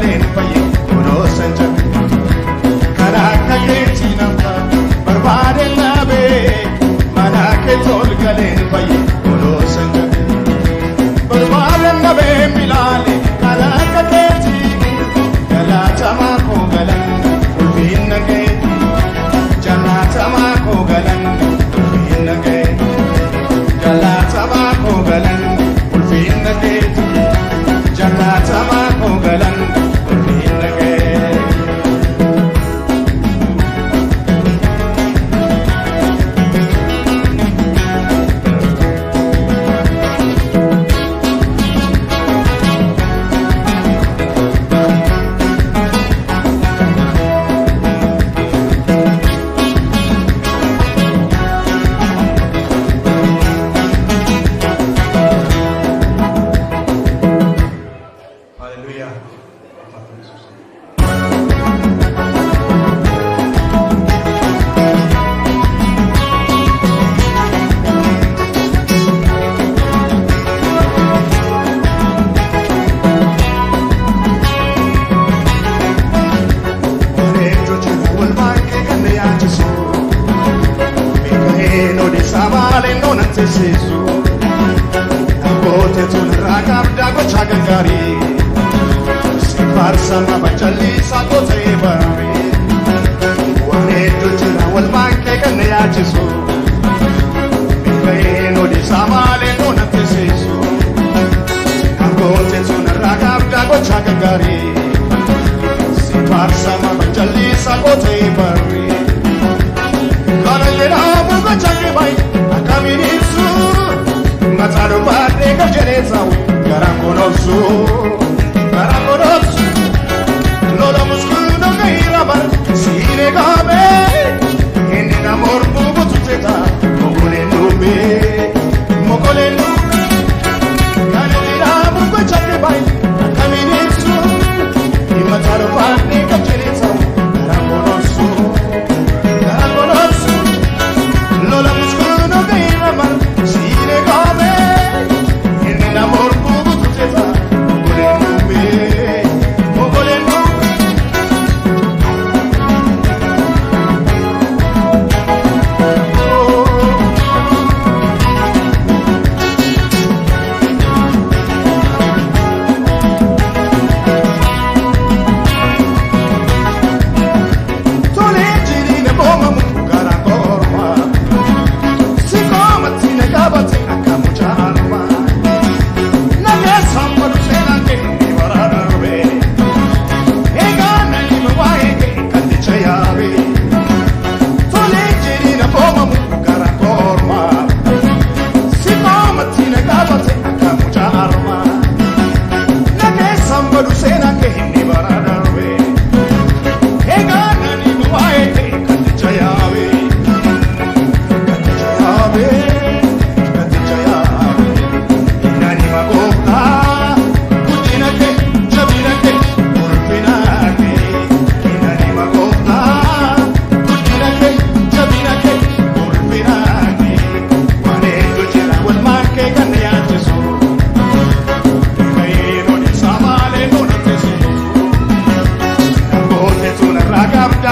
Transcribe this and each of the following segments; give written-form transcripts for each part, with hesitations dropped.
galeen fayyee godhoosan jabe karaa akka keetii nama barbaade dhaabee mana keetii ol galeen fayyee godhoosan jabe barbaade dhabee milaale karaa akka keetii galaatamaa koo galan ulfinna keetii jaalaatamaa koo galan ulfinna keetii jaalaatamaa koo galan ulfinna keetii jaalaatamaa koo galan ulfinna keetii. Sisu, akote tunra kabda gocha gangari, sifarsa mabachali sakote bari, wane tujira wal banke kane yachisu, mikayeno di samale nona sisu, akote tunra kabda gocha gangari, sifarsa mabachali sakote bari, kana jera muga chake bai. Kaminisu, matado padre kajereza, garangonopsu, garangonopsu, lola muskuno kairabar, sine gabe, ene namor bubu tuteta, mogole nube, kanira bubu chake bai, kaminisu, matado padre kajereza, garangonopsu, garangonopsu, lola muskuno sine gabe in amor bubu tuteta mogole nube tole jirine boma mukara korma Kabati akamucha arma Nage sambaru senange nivararve Ega nalima waege kandicha yabe Tole jirina boma mukara korma Sikamatina kabati akamucha arma Nage sambaru senange nivararve Ega nalima waege kandicha yabe Kandicha yabe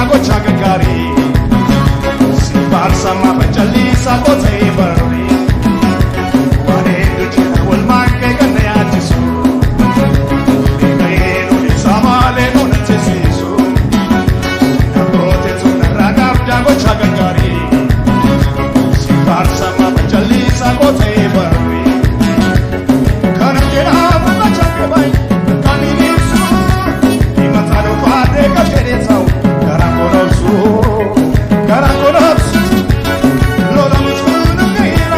gocha gangari, si farsa ma bachali sakote bari, wane dujira wal manke ganne ajisu, ikayeno di samale nona tesisu, nakote tuna ragabda gocha gangari, si farsa ma bachali sakote bari, kana jera ma chake bai, kaminisu, imatado fade kajereza. Garangonopsu, lola muskuno kaira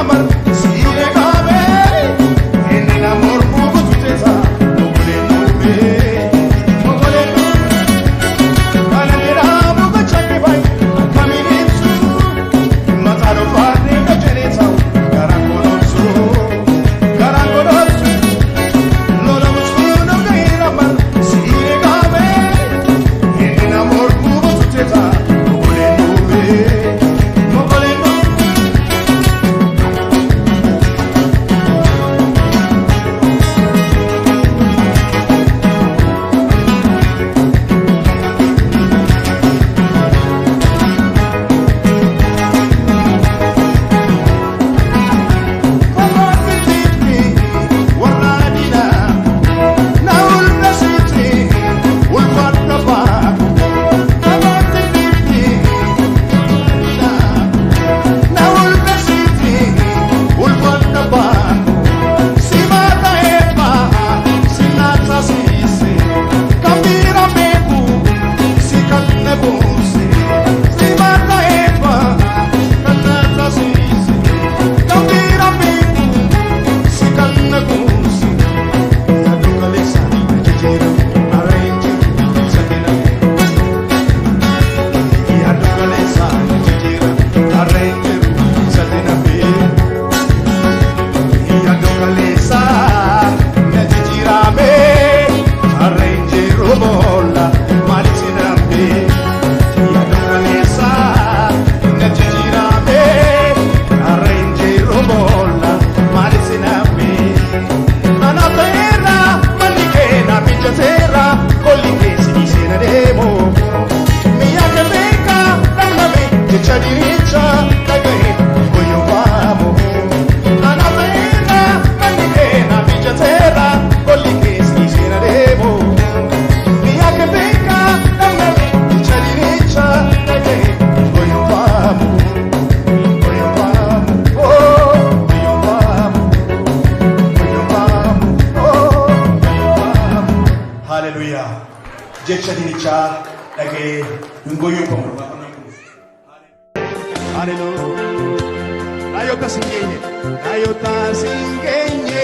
lagi ngoyo ko mo. Hallelujah. Ayo ta singenye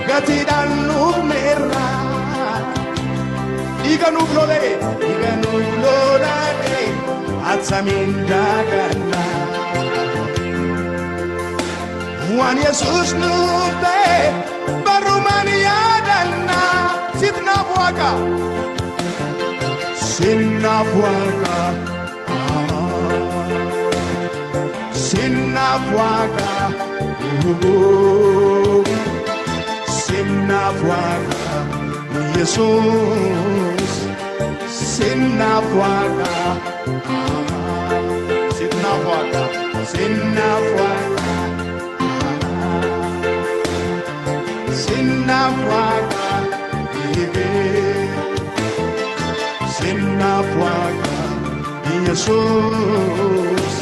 gatidan numera. Iganu glore atsamindagana. Wan Yesus nufte barumania dana sitna puaka sinna puaka sinna puaka sinna puaka Yesus sinna puaka sinna puaka sinna puaka sinna puaka sinna puaka Yesus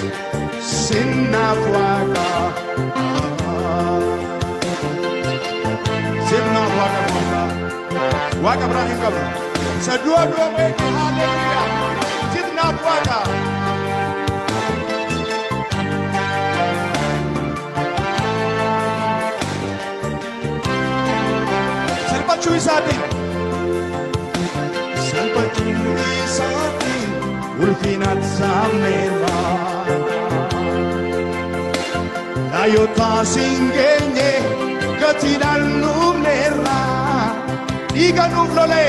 sinna puaka sinna puaka waka Ibrahim kabla sedua-dua mereka haleluya sinna puaka Salpacui sati ulfinat samela ayo ta singenye gatidan numera iganu vlole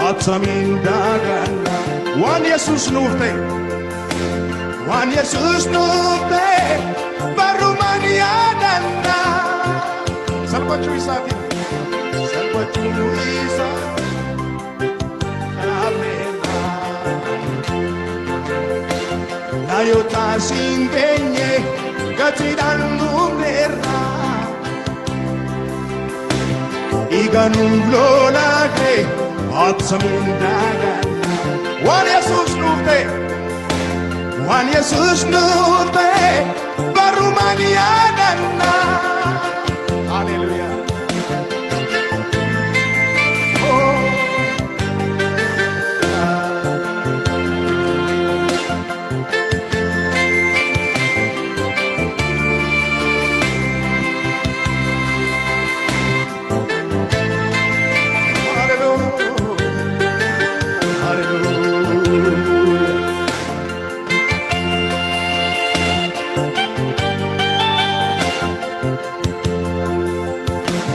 atsamindagana wan Yesus nufte barumania dana Salpacui sati ayo ta singenye gatidan numera iganu vlole atsamindagana wan Yesus nufte barumania dana. Hallelujah.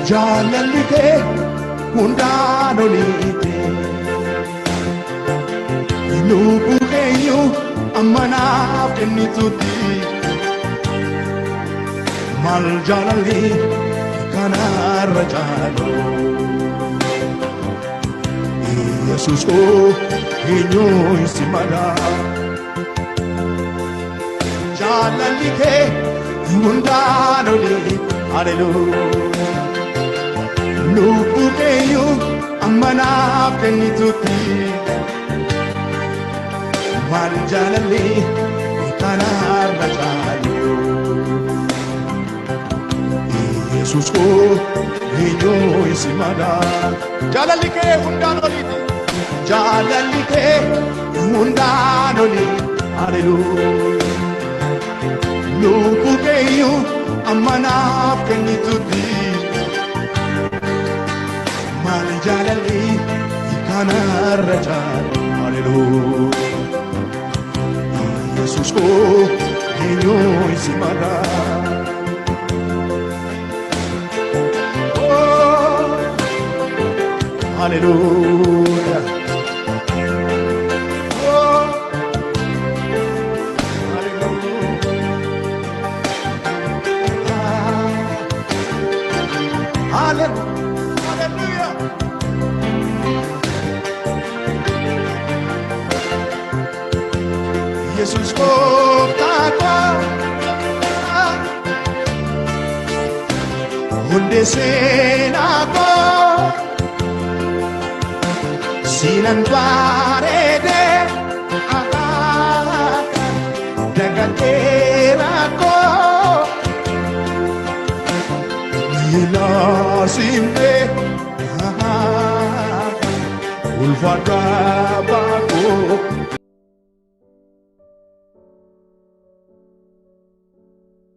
Jaalalite hundaanolite lubu keeyyu ammanaaf kennitutti mal jaalalli kanarra caalu Yesus koo eenyuun si mala jaalalli kee hundaanolite hallelujah lubu keeyyu ammanaaf kennitutti mal jaalalli kanarra caalu Yesus koo eenyuun si mala jaalalli kee hundaanolite hallelujah lubu keeyyu ammanaaf kennitutti mal jaalalli kanarra caalu hallelujah Yesus koo eenyuun si mala hallelujah hallelujah Yesus koo takwa hunde senako sinan barede daganterako ila simpe ulfaadhaa baakoo